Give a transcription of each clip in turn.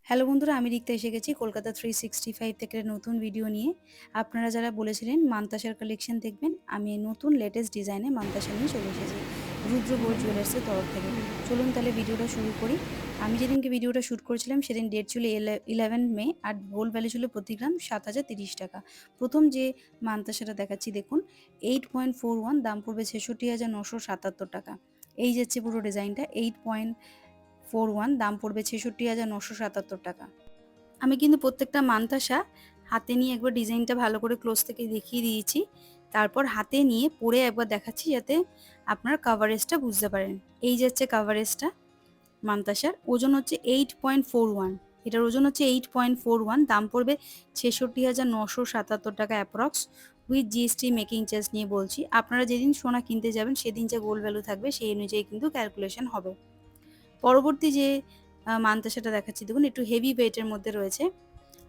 Hello বন্ধুরা, আমি রিক্তা এসে গেছি কলকাতা 365 থেকে নতুন ভিডিও নিয়ে। আপনারা যারা বলেছিলেন মান্তাসার কালেকশন দেখবেন, আমি এই নতুন লেটেস্ট ডিজাইনে মান্তাসা নিয়ে চলে এসেছি রুদ্র গোল্ড জুয়েলার্সের তরফ থেকে। চলুন তাহলে ভিডিওটা শুরু করি। আমি যেদিনকে ভিডিওটা শ্যুট করেছিলাম সেদিন ডেট ছিল 11 মে, আর গোল্ড ভ্যালু ছিল প্রতি গ্রাম 7,030 টাকা। প্রথম যে মান্তাসাটা দেখাচ্ছি দেখুন, 8.41, দাম পড়বে 66,977 টাকা। এই যাচ্ছে পুরো ডিজাইনটা, 8.41, দাম পড়বে 66,977 টাকা। আমি কিন্তু প্রত্যেকটা মান্তাসা হাতে নিয়ে একবার ডিজাইনটা ভালো করে ক্লোজ থেকে দেখিয়ে দিয়েছি। তারপর হাতে নিয়ে পরে একবার দেখাচ্ছি যাতে আপনার কাভারেজটা বুঝতে পারেন। এই যাচ্ছে কাভারেজটা মান্তাসার। ওজন হচ্ছে 8.41, এটার ওজন হচ্ছে 8.41, দাম পড়বে 66,977 টাকা approx, with GST making charge নিয়ে বলছি। আপনারা যেদিন সোনা কিনতে যাবেন সেদিন যে গোল্ড ভ্যালু থাকবে সেই অনুযায়ী কিন্তু ক্যালকুলেশন হবে। পরবর্তী যে মান্তাসাটা দেখাচ্ছি দেখুন, একটু হেভি ওয়েটের মধ্যে রয়েছে।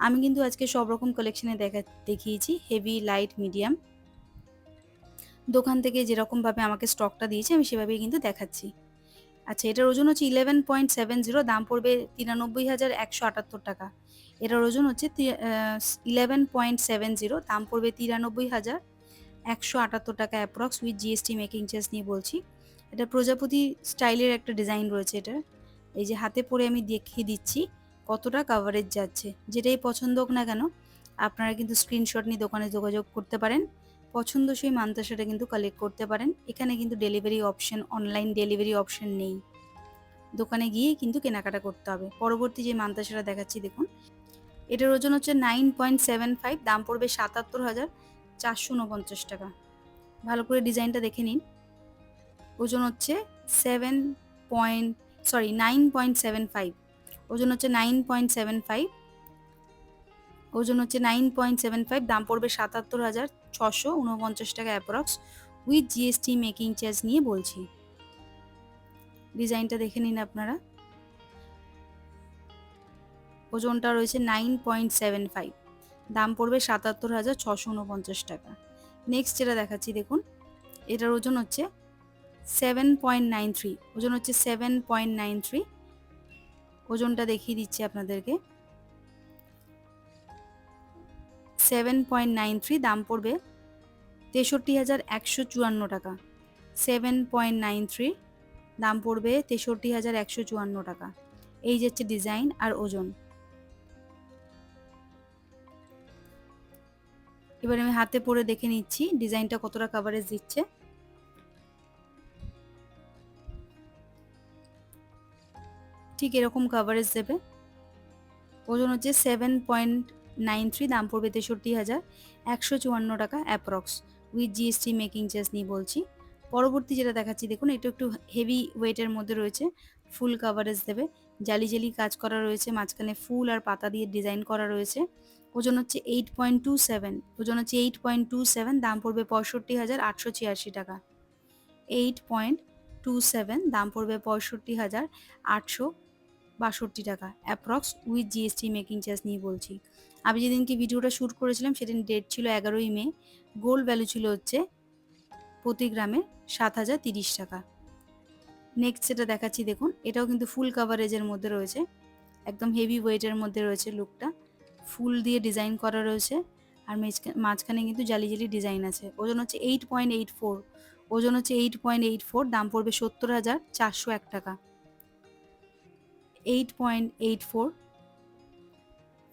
আমি কিন্তু আজকে সব রকম কালেকশনে দেখিয়েছি, হেভি, লাইট, মিডিয়াম। দোকান থেকে যেরকমভাবে আমাকে স্টকটা দিয়েছে আমি সেভাবেই কিন্তু দেখাচ্ছি। আচ্ছা, এটার ওজন হচ্ছে 11.70, দাম পড়বে 93,178 টাকা। এটার ওজন হচ্ছে 11.70, দাম পড়বে 93,178 টাকা approx, with GST making charge নিয়ে বলছি। এটা প্রজাপতি স্টাইলের একটা ডিজাইন রয়েছে এটার। এই যে হাতে পরে আমি দেখিয়ে দিচ্ছি কতটা কাভারেজ যাচ্ছে। যেটাই পছন্দ হোক না কেন, আপনারা কিন্তু স্ক্রিনশট নিয়ে দোকানে যোগাযোগ করতে পারেন। পছন্দসই মান্তাসাটা কিন্তু কালেক্ট করতে পারেন। এখানে কিন্তু delivery option, online delivery option নেই, দোকানে গিয়েই কিন্তু কেনাকাটা করতে হবে। পরবর্তী যে মান্তাসাটা দেখাচ্ছি দেখুন, এটার ওজন হচ্ছে 9.75, দাম পড়বে 77,449 টাকা। ভালো করে ডিজাইনটা দেখে নিন। ওজন হচ্ছে 9.75, ওজন হচ্ছে 9.75, ওজন হচ্ছে 9.75, দাম পড়বে 77,649 টাকা approx, with GST making charge নিয়ে বলছি। ডিজাইনটা দেখে নিন আপনারা। ওজনটা রয়েছে 9.75, দাম পড়বে 77,649 টাকা। নেক্সট যেটা দেখাচ্ছি দেখুন, এটার ওজন হচ্ছে 7.93, ওজন হচ্ছে 7.93, ওজনটা দেখিয়ে দিচ্ছি আপনাদেরকে। 7.93, দাম পড়বে 63,154 টাকা। 7.93, দাম পড়বে 63,154 টাকা। এই যাচ্ছে ডিজাইন আর ওজন। এবার আমি হাতে পরে দেখে নিচ্ছি ডিজাইনটা কতটা কাভারেজ দিচ্ছে। ঠিক এরকম কাভারেজ দেবে। ওজন হচ্ছে 7.93, দাম পড়বে 63,154 টাকা approx, with GST making charge নিয়ে বলছি। পরবর্তী যেটা দেখাচ্ছি দেখুন, এটা একটু হেভি ওয়েটের মধ্যে রয়েছে, ফুল কাভারেজ দেবে, জালি জালি কাজ করা রয়েছে, মাঝখানে ফুল আর পাতা দিয়ে ডিজাইন করা রয়েছে। ওজন হচ্ছে 8.27, ওজন হচ্ছে 8.27, দাম পড়বে 65,886 টাকা। 8.27, দাম পড়বে 65,862 টাকা approx, with GST making charge নিয়ে বলছি। আমি যেদিনকে ভিডিওটা শ্যুট করেছিলাম সেদিন ডেট ছিল 11 মে, গোল্ড ভ্যালু ছিল হচ্ছে প্রতি গ্রামে 7,030 টাকা। নেক্সট যেটা দেখাচ্ছি দেখুন, এটাও কিন্তু ফুল কাভারেজের মধ্যে রয়েছে, একদম হেভি ওয়েটের মধ্যে রয়েছে। লুকটা ফুল দিয়ে ডিজাইন করা রয়েছে, আর মাঝখানে কিন্তু জালি জালি ডিজাইন আছে। ওজন হচ্ছে 8.84, ওজন হচ্ছে 8.84, দাম পড়বে 70,401 টাকা। 8.84,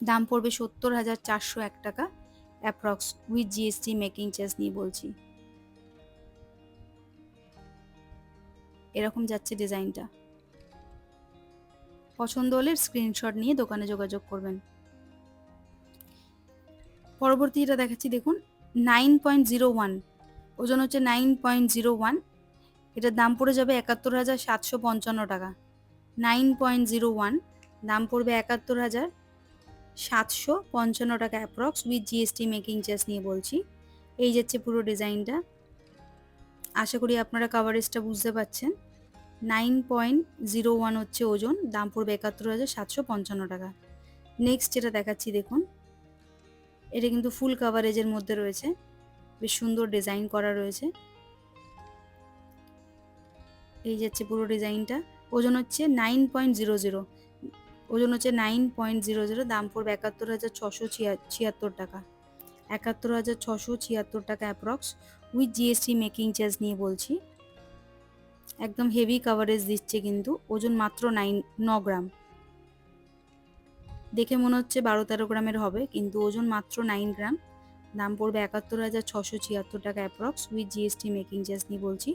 দাম পড়বে 70,401 টাকা approx, with GST making charge নিয়ে বলছি। এরকম যাচ্ছে ডিজাইনটা। পছন্দ হলে স্ক্রিনশট নিয়ে দোকানে যোগাযোগ করবেন। পরবর্তী এটা দেখাচ্ছি দেখুন, 9.01, ওজন হচ্ছে 9.01, এটার দাম পড়ে যাবে 71,755 টাকা। 9.01, দাম পড়বে 71,755 টাকা approx, with GST making charge নিয়ে বলছি। এই যাচ্ছে পুরো ডিজাইনটা। আশা করি আপনারা কাভারেজটা বুঝতে পারছেন। 9.01 হচ্ছে ওজন, দাম পড়বে 71,755 টাকা। নেক্সট যেটা দেখাচ্ছি দেখুন, এটা কিন্তু ফুল কাভারেজের মধ্যে রয়েছে, বেশ সুন্দর ডিজাইন করা রয়েছে। এই যাচ্ছে পুরো ডিজাইনটা। ওজন হচ্ছে 9.00, ওজন হচ্ছে 9.00, দাম পড়বে 71,676 টাকা। 71,676 টাকা approx, with GST making charge নিয়ে বলছি। একদম হেভি কাভারেজ দিচ্ছে কিন্তু, ওজন মাত্র 9 গ্রাম। দেখে মনে হচ্ছে 12-13 গ্রামের হবে, কিন্তু ওজন মাত্র 9 গ্রাম। দাম পড়বে 71,676 টাকা approx, with GST making charge নিয়ে বলছি।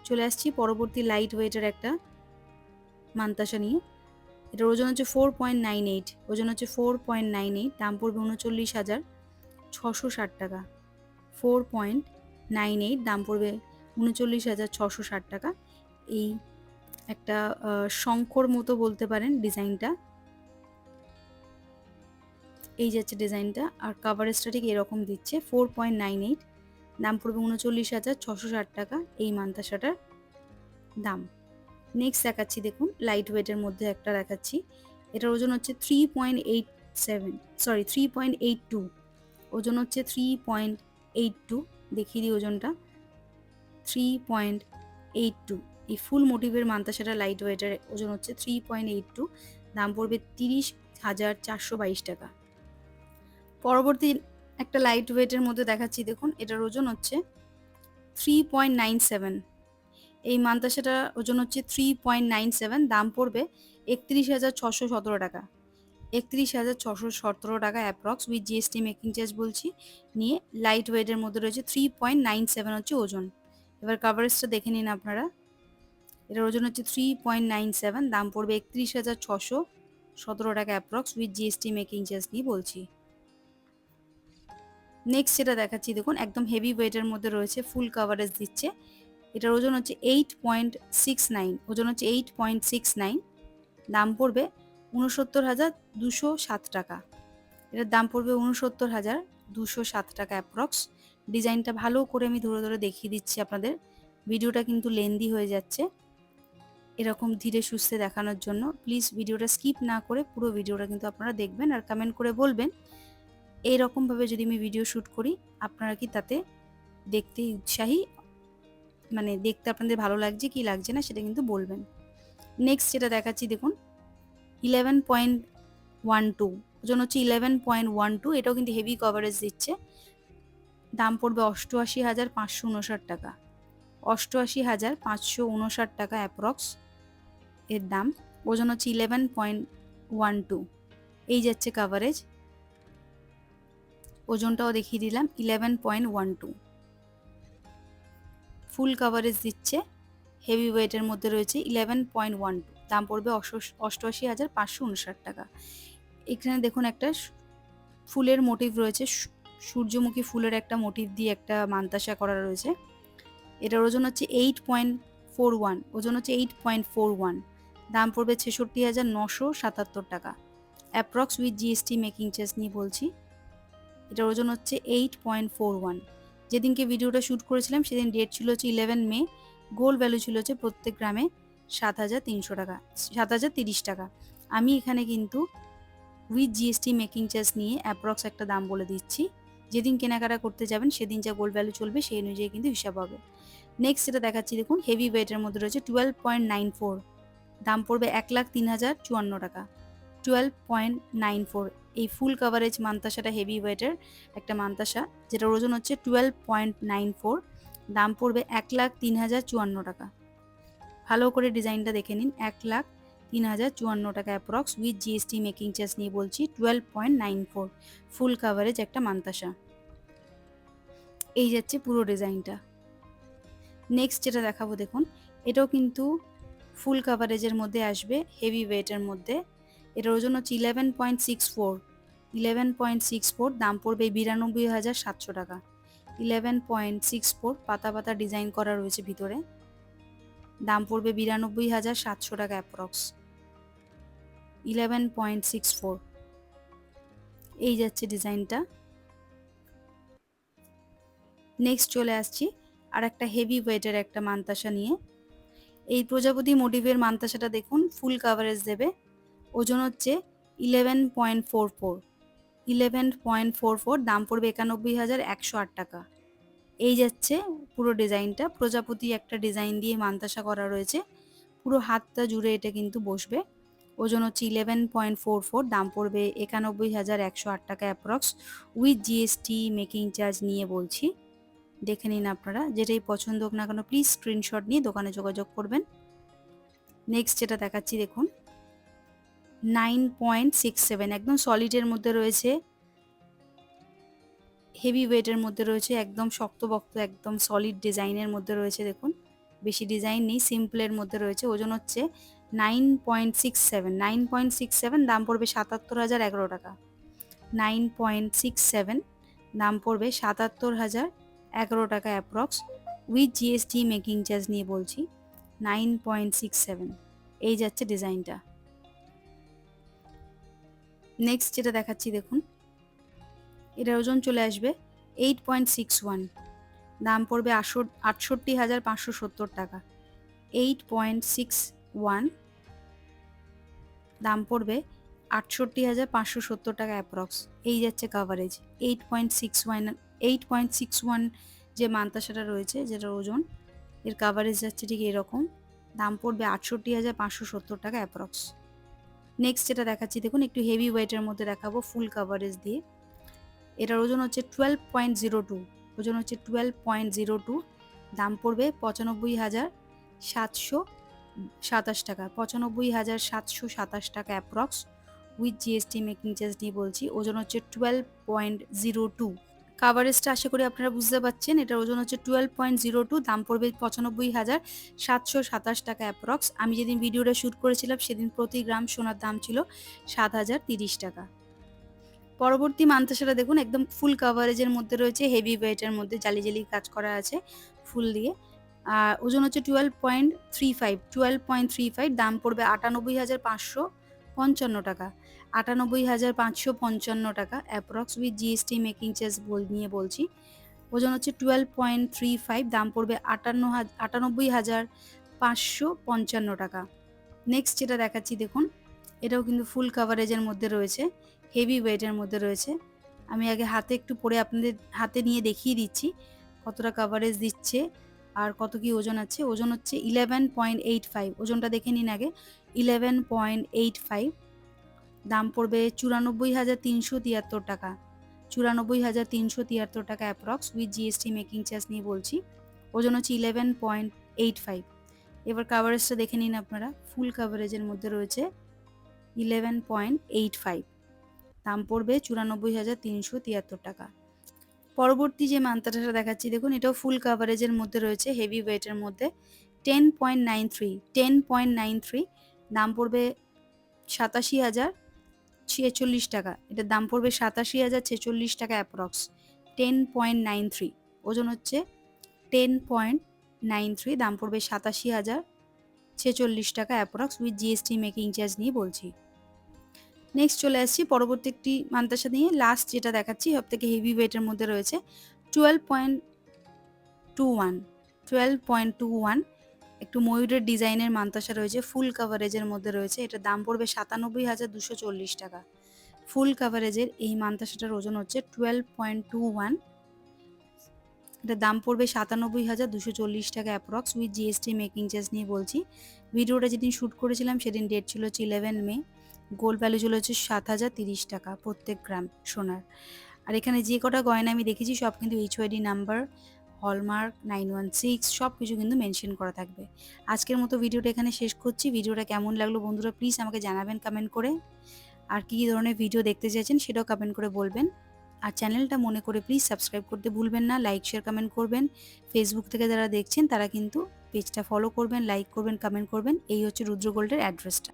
চলে আসছি পরবর্তী লাইট ওয়েটের একটা মান্তাসা নিয়ে। এটার ওজন হচ্ছে 4.98, ওজন হচ্ছে 4.98, দাম পড়বে 39,660 টাকা। 4.98, দাম পড়বে 39,660 টাকা। এই একটা শঙ্খর মতো বলতে পারেন ডিজাইনটা। এই যাচ্ছে ডিজাইনটা, আর কাভারেজটা ঠিক এরকম দিচ্ছে। 4.98, দাম পড়বে 39,660 টাকা এই মান্তাসাটার দাম। নেক্সট দেখাচ্ছি, দেখুন লাইট ওয়েটের মধ্যে একটা দেখাচ্ছি। এটার ওজন হচ্ছে 3.82, ওজন হচ্ছে 3.82। দেখিয়ে দিই ওজনটা, 3.82। এই ফুল মোটিভের মান্তাসাটা লাইট ওয়েটের ওজন হচ্ছে 3.82, দাম পড়বে 30,422 টাকা। পরবর্তী একটা লাইট ওয়েটের মধ্যে দেখাচ্ছি, দেখুন এটার ওজন হচ্ছে 3.97। এই মান্তাসাটার ওজন হচ্ছে 3.97, দাম পড়বে 31,617 টাকা। 31,617 টাকা approx, with GST making charge বলছি নিয়ে। লাইট ওয়েটের মধ্যে রয়েছে 3.97 হচ্ছে ওজন। এবার কাভারেজটা দেখে নিন আপনারা। এটার ওজন হচ্ছে 3.97, দাম পড়বে 31,617 টাকা approx, with GST making charge নিয়ে বলছি। নেক্সট যেটা দেখাচ্ছি, দেখুন একদম হেভি ওয়েটের মধ্যে রয়েছে, ফুল কাভারেজ দিচ্ছে। এটার ওজন হচ্ছে 8.69, ওজন হচ্ছে 8.69, দাম পড়বে 69,207 টাকা। এটার দাম পড়বে 69,207 টাকা অ্যাপ্রক্স। ডিজাইনটা ভালো করে আমি ধরে ধরে দেখিয়ে দিচ্ছি আপনাদের, ভিডিওটা কিন্তু লেন্দি হয়ে যাচ্ছে। এরকম ধীরে সুস্থে দেখানোর জন্য প্লিজ ভিডিওটা স্কিপ না করে পুরো ভিডিওটা কিন্তু আপনারা দেখবেন, আর কমেন্ট করে বলবেন এইরকমভাবে যদি আমি ভিডিও শ্যুট করি আপনারা কি তাতে দেখতে উৎসাহী, মানে দেখতে আপনাদের ভালো লাগছে কি লাগছে না সেটা কিন্তু বলবেন। নেক্সট যেটা দেখাচ্ছি, দেখুন 11.12, ওজন হচ্ছে 11.12, এটাও কিন্তু হেভি কভারেজ দিচ্ছে। দাম পড়বে 88,559 টাকা। 88,559 টাকা অ্যাপ্রক্স এর দাম। ওজন হচ্ছে 11.12, এই যাচ্ছে কাভারেজ। ওজনটাও দেখিয়ে দিলাম 11.12, ফুল কাভারেজ দিচ্ছে, হেভি ওয়েটের মধ্যে রয়েছে 11.12, দাম পড়বে 88,559 টাকা। এখানে দেখুন একটা ফুলের মোটিভ রয়েছে, সূর্যমুখী ফুলের একটা মোটিভ দিয়ে একটা মান্তাসা করা রয়েছে। এটার ওজন হচ্ছে 8.41, ওজন হচ্ছে 8.41, দাম পড়বে 66,977 টাকা approx, with GST making charge নিয়ে বলছি। এটার ওজন হচ্ছে 8.41। যেদিনকে ভিডিওটা শ্যুট করেছিলাম সেদিন ডেট ছিল হচ্ছে 11 মে। গোল্ড ভ্যালু ছিল হচ্ছে প্রত্যেক গ্রামে 7,300 টাকা, 7,030 টাকা। আমি এখানে কিন্তু উইথ জিএসটি মেকিং চার্জ নিয়ে অ্যাপ্রক্স একটা দাম বলে দিচ্ছি। যেদিন কেনাকাটা করতে যাবেন সেদিন যা গোল্ড ভ্যালু চলবে সেই অনুযায়ী কিন্তু হিসাব হবে। নেক্সট যেটা দেখাচ্ছি, দেখুন হেভি ওয়েটের মধ্যে রয়েছে 12.94, দাম পড়বে 1,03,054 টাকা। 12.94, এই ফুল কাভারেজ মান্তাসাটা হেভি ওয়েটের একটা মান্তাসা, যেটার ওজন হচ্ছে 12.94, দাম পড়বে 1,03,054 টাকা। ভালো করে ডিজাইনটা দেখে নিন, 1,03,054 টাকা approx, with GST making charge নিয়ে বলছি। 12.94, ফুল কাভারেজ একটা মান্তাসা। এই যাচ্ছে পুরো ডিজাইনটা। নেক্সট যেটা দেখাবো, দেখুন এটাও কিন্তু ফুল কাভারেজের মধ্যে আসবে, হেভি ওয়েটের মধ্যে। এটার ওজন হচ্ছে 11.64, 11.64, দাম পড়বে 92,700 টাকা। 11.64, পাতা পাতা ডিজাইন করা রয়েছে ভিতরে, দাম পড়বে 92,700 টাকা অ্যাপ্রক্স। 11.64, এই যাচ্ছে ডিজাইনটা। নেক্সট চলে আসছি আর একটা হেভি ওয়েটের একটা মান্তাসা নিয়ে। এই প্রজাপতি মোটিভের মান্তাসাটা দেখুন ফুল কাভারেজ দেবে, ওজন হচ্ছে 11.44, 11.44, দাম পড়বে 91,108 টাকা। এই যাচ্ছে পুরো ডিজাইনটা, প্রজাপতি একটা ডিজাইন দিয়ে মান্তাসা করা রয়েছে, পুরো হাতটা জুড়ে এটা কিন্তু বসবে। ওজন হচ্ছে 11.44, দাম পড়বে 91,108 টাকা approx, with GST making charge নিয়ে বলছি। দেখে নিন আপনারা, যেটাই পছন্দ হোক না কেন প্লিজ স্ক্রিনশট নিয়ে দোকানে যোগাযোগ করবেন। নেক্সট যেটা দেখাচ্ছি দেখুন, 9.67, একদম সলিডের মধ্যে রয়েছে, হেভি ওয়েটের মধ্যে রয়েছে, একদম শক্তপোক্ত, একদম সলিড ডিজাইনের মধ্যে রয়েছে। দেখুন বেশি ডিজাইন নেই, সিম্পলের মধ্যে রয়েছে। ওজন হচ্ছে 9.67, দাম পড়বে 77,011 টাকা। 9.67, দাম পড়বে 77,011 টাকা approx, with GST making charge নিয়ে বলছি। 9.67, এই যাচ্ছে ডিজাইনটা। নেক্সট যেটা দেখাচ্ছি দেখুন, এটার ওজন চলে আসবে 8.61, দাম পড়বে 68,570 টাকা। 8.61, দাম পড়বে 68,570 টাকা অ্যাপ্রক্স, এই যাচ্ছে কাভারেজ। 8.61 যে মান্তাসাটা রয়েছে, যেটার ওজন, এর কাভারেজ যাচ্ছে ঠিক এরকম, দাম পড়বে 68,570 টাকা অ্যাপ্রক্স। নেক্সট যেটা দেখাচ্ছি দেখুন, একটু হেভি ওয়েটের মধ্যে দেখাবো, ফুল কাভারেজ দিয়ে। এটার ওজন হচ্ছে 12.02, ওজন হচ্ছে 12.02, দাম পড়বে 95,727 টাকা। 95,727 টাকা approx, with GST making charge নিয়ে বলছি। ওজন হচ্ছে 12.02। কাভারেজটা আশা করি আপনারা বুঝতে পারছেন। এটার ওজন হচ্ছে 12.02, দাম পড়বে 95,727 টাকা অ্যাপ্রক্স। আমি যেদিন ভিডিওটা শ্যুট করেছিলাম সেদিন প্রতি গ্রাম সোনার দাম ছিল 7,030 টাকা। পরবর্তী মান্তাসাটা দেখুন, একদম ফুল কাভারেজের মধ্যে রয়েছে, হেভি ওয়েটের মধ্যে জালি জালি কাজ করা আছে ফুল দিয়ে। আর ওজন হচ্ছে 12.35, দাম পড়বে 98,555 টাকা। 98,555 টাকা approx, with GST making charge নিয়ে বলছি। ওজন হচ্ছে 12.35, দাম পড়বে 98,555 টাকা। নেক্সট যেটা দেখাচ্ছি দেখুন, এটাও কিন্তু ফুল কাভারেজের মধ্যে রয়েছে, হেভি ওয়েটের মধ্যে রয়েছে। আমি আগে হাতে একটু পরে আপনাদের হাতে নিয়ে দেখিয়ে দিচ্ছি কতটা কাভারেজ দিচ্ছে আর কত কি ওজন আছে। ওজন হচ্ছে 11.85, ওজনটা দেখে নিন আগে। 11.85, দাম পড়বে 94,373 টাকা। 94,373 টাকা approx, with GST making charge নিয়ে বলছি। ওজন হচ্ছে 11.85। এবার কাভারেজটা দেখে নিন আপনারা, ফুল কাভারেজের মধ্যে রয়েছে 11.85, দাম পড়বে 94,373 টাকা। পরবর্তী যে মান্তাসাটা দেখাচ্ছি দেখুন, এটাও ফুল কাভারেজের মধ্যে রয়েছে, হেভি ওয়েটের মধ্যে। 10.93, দাম পড়বে 87,046 টাকা। এটার দাম পড়বে 87,046 টাকা অ্যাপ্রক্স। 10.93, ওজন হচ্ছে 10.93, দাম পড়বে 87,046 টাকা approx, with GST making charge নিয়ে বলছি। নেক্সট চলে আসছি পরবর্তী একটি মান্তাসা নিয়ে। লাস্ট যেটা দেখাচ্ছি সব থেকে হেভি ওয়েটের মধ্যে রয়েছে, 12.21, একটু ময়ূরের ডিজাইনের মান্তাসা রয়েছে, ফুল কাভারেজের মধ্যে রয়েছে। এটার দাম পড়বে 97,240 টাকা। ফুল কাভারেজের এই মান্তাসাটার ওজন হচ্ছে 12.21, এটার দাম পড়বে 97,240 টাকা approx, with GST making charge নিয়ে বলছি। ভিডিওটা যেদিন শ্যুট করেছিলাম সেদিন ডেট ছিল 11 মে। গোল্ড ভ্যালু ছিল হচ্ছে 7,030 টাকা প্রত্যেক গ্রাম সোনার। আর এখানে যে কটা গয়না আমি দেখেছি সব কিন্তু HYD নাম্বার, হলমার্ক 916 সব কিছু কিন্তু মেনশন করা থাকবে। আজকের মতো ভিডিওটা এখানে শেষ করছি। ভিডিওটা কেমন লাগলো বন্ধুরা প্লিজ আমাকে জানাবেন কমেন্ট করে। আর কী ধরনের ভিডিও দেখতে চাইছেন সেটাও কমেন্ট করে বলবেন। আর চ্যানেলটা মনে করে প্লিজ সাবস্ক্রাইব করতে ভুলবেন না, লাইক শেয়ার কমেন্ট করবেন। ফেসবুক থেকে যারা দেখছেন তারা কিন্তু পেজটা ফলো করবেন, লাইক করবেন, কমেন্ট করবেন। এই হচ্ছে রুদ্র গোল্ডের অ্যাড্রেসটা।